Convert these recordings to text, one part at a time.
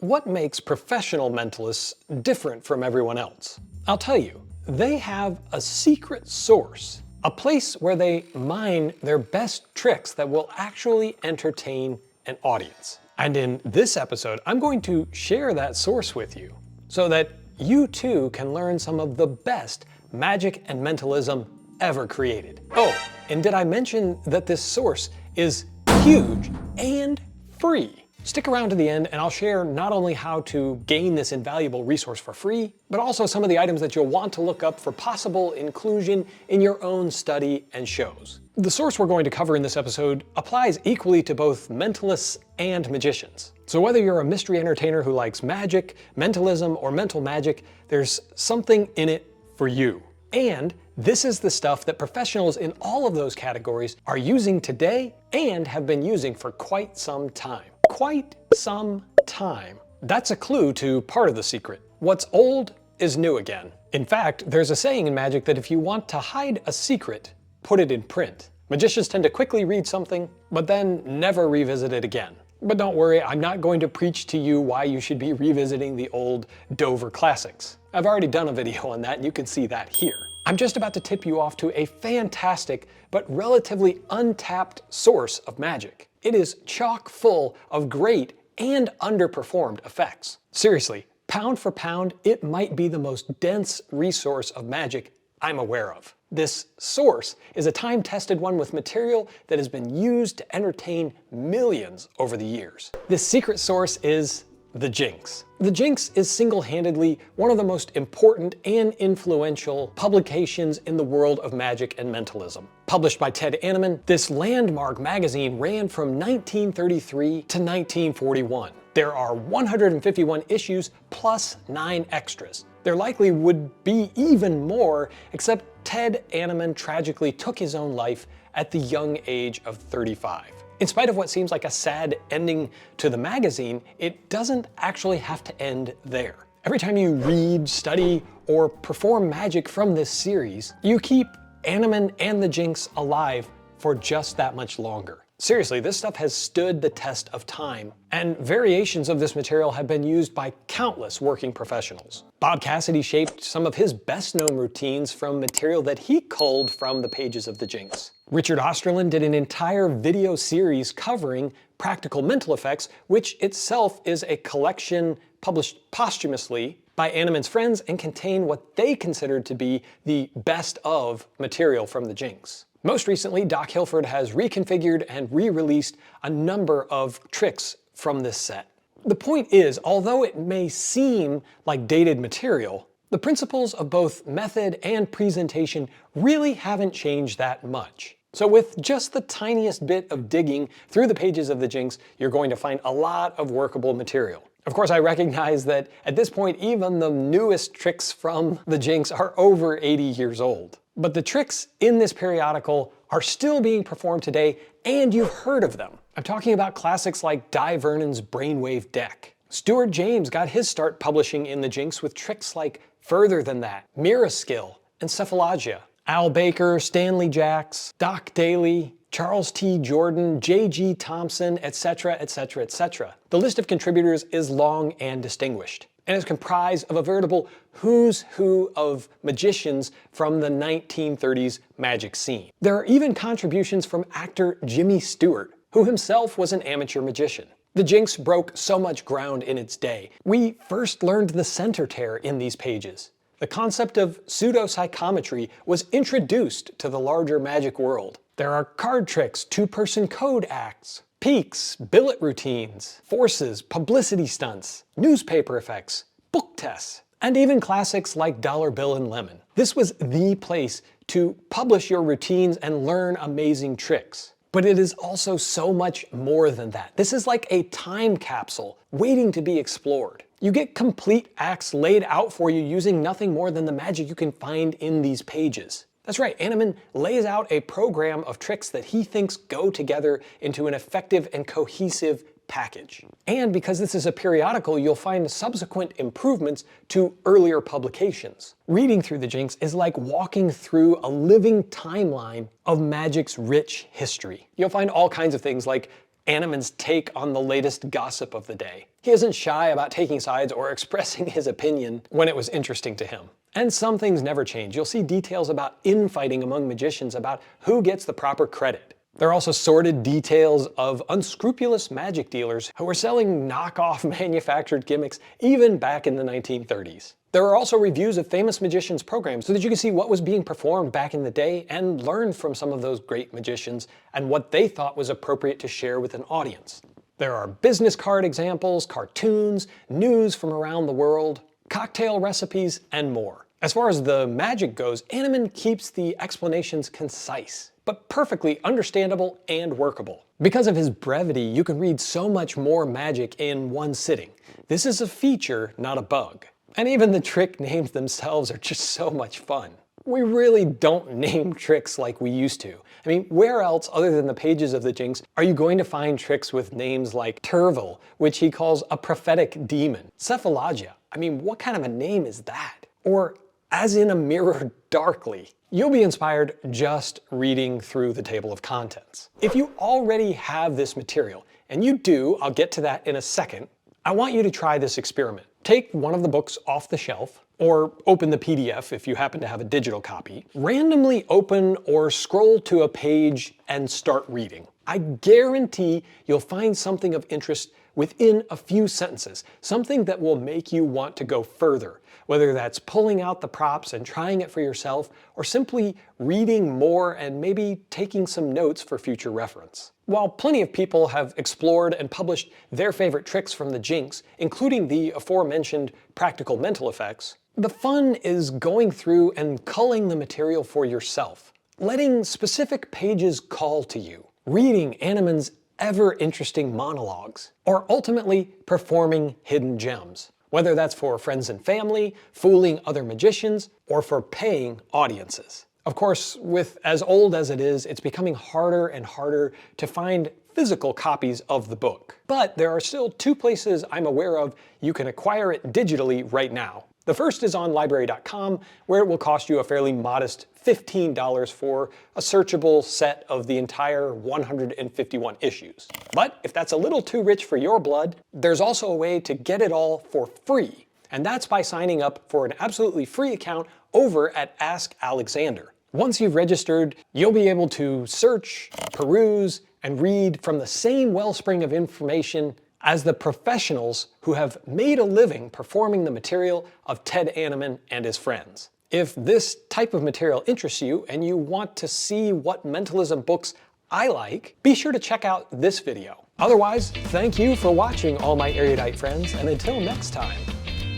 What makes professional mentalists different from everyone else? I'll tell you, they have a secret source, a place where they mine their best tricks that will actually entertain an audience. And in this episode, I'm going to share that source with you so that you too can learn some of the best magic and mentalism ever created. Oh, and did I mention that this source is huge and free? Stick around to the end and I'll share not only how to gain this invaluable resource for free, but also some of the items that you'll want to look up for possible inclusion in your own study and shows. The source we're going to cover in this episode applies equally to both mentalists and magicians. So whether you're a mystery entertainer who likes magic, mentalism, or mental magic, there's something in it for you. And this is the stuff that professionals in all of those categories are using today and have been using for quite some time. Quite some time. That's a clue to part of the secret. What's old is new again. In fact, there's a saying in magic that if you want to hide a secret, put it in print. Magicians tend to quickly read something, but then never revisit it again. But don't worry, I'm not going to preach to you why you should be revisiting the old Dover classics. I've already done a video on that, and you can see that here. I'm just about to tip you off to a fantastic, but relatively untapped source of magic. It is chock full of great and underperformed effects. Seriously, pound for pound, it might be the most dense resource of magic I'm aware of. This source is a time-tested one with material that has been used to entertain millions over the years. This secret source is the Jinx. The Jinx is single-handedly one of the most important and influential publications in the world of magic and mentalism. Published by Ted Annemann, this landmark magazine ran from 1933 to 1941. There are 151 issues plus 9 extras. There likely would be even more, except Ted Annemann tragically took his own life at the young age of 35. In spite of what seems like a sad ending to the magazine, it doesn't actually have to end there. Every time you read, study, or perform magic from this series, you keep Annemann and the Jinx alive for just that much longer. Seriously, this stuff has stood the test of time, and variations of this material have been used by countless working professionals. Bob Cassidy shaped some of his best-known routines from material that he culled from the pages of the Jinx. Richard Osterlin did an entire video series covering practical mental effects, which itself is a collection published posthumously by Annemann's friends and contain what they considered to be the best of material from the Jinx. Most recently, Doc Hilford has reconfigured and re-released a number of tricks from this set. The point is, although it may seem like dated material, the principles of both method and presentation really haven't changed that much. So with just the tiniest bit of digging through the pages of the Jinx, you're going to find a lot of workable material. Of course, I recognize that at this point, even the newest tricks from the Jinx are over 80 years old. But the tricks in this periodical are still being performed today, and you've heard of them. I'm talking about classics like Di Vernon's Brainwave deck. Stuart James got his start publishing in the Jinx with tricks like Further Than That, Mirror Skill, and Cephalogia. Al Baker, Stanley Jacks, Doc Daly, Charles T. Jordan, J.G. Thompson, etc., etc., etc. The list of contributors is long and distinguished, and is comprised of a veritable who's who of magicians from the 1930s magic scene. There are even contributions from actor Jimmy Stewart, who himself was an amateur magician. The Jinx broke so much ground in its day. We first learned the center tear in these pages. The concept of pseudo-psychometry was introduced to the larger magic world. There are card tricks, two-person code acts, peaks, billet routines, forces, publicity stunts, newspaper effects, book tests, and even classics like Dollar Bill and Lemon. This was the place to publish your routines and learn amazing tricks. But it is also so much more than that. This is like a time capsule waiting to be explored. You get complete acts laid out for you using nothing more than the magic you can find in these pages. That's right, Annemann lays out a program of tricks that he thinks go together into an effective and cohesive package. And because this is a periodical, you'll find subsequent improvements to earlier publications. Reading through the Jinx is like walking through a living timeline of magic's rich history. You'll find all kinds of things like Annemann's take on the latest gossip of the day, He isn't shy about taking sides or expressing his opinion when it was interesting to him. And some things never change. You'll see details about infighting among magicians about who gets the proper credit. There are also sordid details of unscrupulous magic dealers who were selling knockoff manufactured gimmicks even back in the 1930s. There are also reviews of famous magicians' programs so that you can see what was being performed back in the day and learn from some of those great magicians and what they thought was appropriate to share with an audience. There are business card examples, cartoons, news from around the world, cocktail recipes, and more. As far as the magic goes, Annemann keeps the explanations concise, but perfectly understandable and workable. Because of his brevity, you can read so much more magic in one sitting. This is a feature, not a bug. And even the trick names themselves are just so much fun. We really don't name tricks like we used to. I mean, where else other than the pages of the Jinx are you going to find tricks with names like trove, which he calls a prophetic demon? Cephalogia. I mean, what kind of a name is that? Or as in a mirror darkly. You'll be inspired just reading through the table of contents. If you already have this material, and you do, I'll get to that in a second, I want you to try this experiment. Take one of the books off the shelf, or open the PDF if you happen to have a digital copy, randomly open or scroll to a page and start reading. I guarantee you'll find something of interest within a few sentences, something that will make you want to go further, whether that's pulling out the props and trying it for yourself, or simply reading more and maybe taking some notes for future reference. While plenty of people have explored and published their favorite tricks from the Jinx, including the aforementioned practical mental effects, the fun is going through and culling the material for yourself, letting specific pages call to you, reading Annemann's ever-interesting monologues, or ultimately performing hidden gems, whether that's for friends and family, fooling other magicians, or for paying audiences. Of course, with as old as it is, it's becoming harder and harder to find physical copies of the book. But there are still two places I'm aware of you can acquire it digitally right now. The first is on library.com, where it will cost you a fairly modest $15 for a searchable set of the entire 151 issues. But if that's a little too rich for your blood, there's also a way to get it all for free. And that's by signing up for an absolutely free account over at Ask Alexander. Once you've registered, you'll be able to search, peruse, and read from the same wellspring of information as the professionals who have made a living performing the material of Ted Annemann and his friends. If this type of material interests you and you want to see what mentalism books I like, be sure to check out this video. Otherwise, thank you for watching, all my erudite friends, and until next time,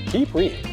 keep reading.